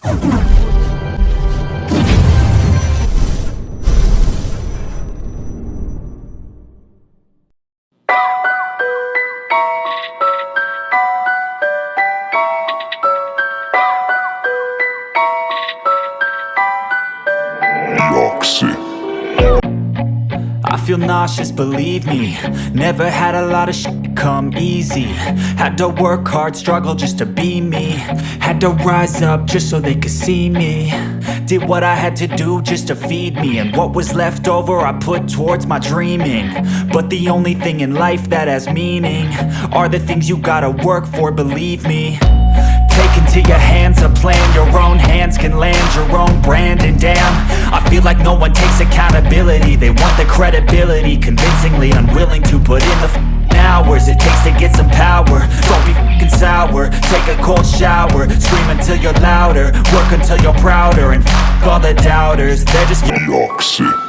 I feel nauseous, believe me. Never had a lot of shit come easy. Had to work hard, struggle just to be me. Had to rise up just so they could see me. Did what I had to do just to feed me, and what was left over I put towards my dreaming. But the only thing in life that has meaning are the things you gotta work for, believe me. Take into your hands a plan, your own hands can land your own brand. And damn, I feel like no one takes accountability. They want the credibility, convincingly unwilling to put in the hours it takes to get some power. Don't be f***ing sour, take a cold shower. Scream until you're louder, work until you're prouder. And f*** all the doubters, they're just toxic.